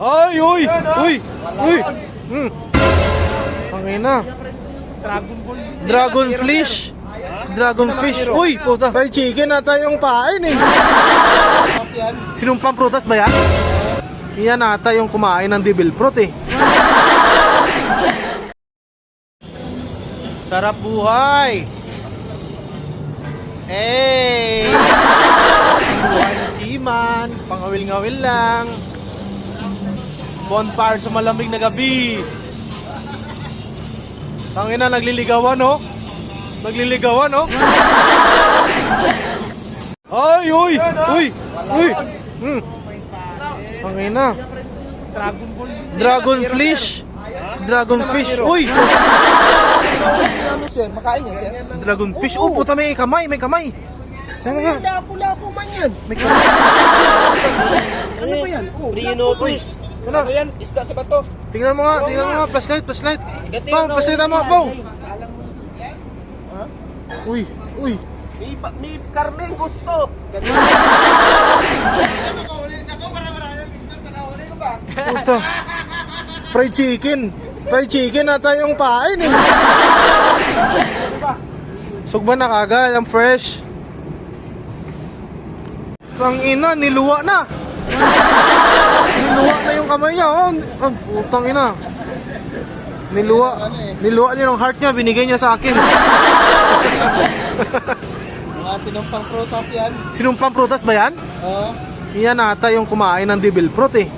Ay, uy! Uy! Uy! Ang ina. Dragon fish. Dragon fish. Uy, puta. Fried chicken na tayong pain eh. Sinumpang prutas ba yan? Yan ata yung kumain ng devil fruit eh. Sarap buhay. Eh. Buhay ng seaman. Pangawil-ngawil lang. Bonfire sa malamig na gabi. Tangina, nagliligawan no? Nagliligawan no? Ay, uy! Uy! Uy! Tangina. Dragon fish. Dragon fish. Uy! Ano sir? Makain yan sir? Dragon fish. Oh, puta, may kamay, may kamay. Tama nga. Lapo-lapo man yan. May kamay. Ano ba yan? Oh, Rino twist. Ano? Ano yan? Isda sa bato. Tingnan mo nga, tingnan mo nga. Flashlight, flashlight. Pao, flashlight mo, Pao. Uy, uy. May karne gusto. Puta. Fried chicken. Fried chicken na tayong pain eh. Sugba na kagad, ang fresh. Tangina, niluwa na. Niluwa na yung kamay niya. Oh, putang ina. Niluwa niya yung heart niya, binigay niya sa akin. Mga sinumpang prutas yan. Sinumpang prutas ba yan? Oo. Yan ata yung kumain ng devil fruit eh.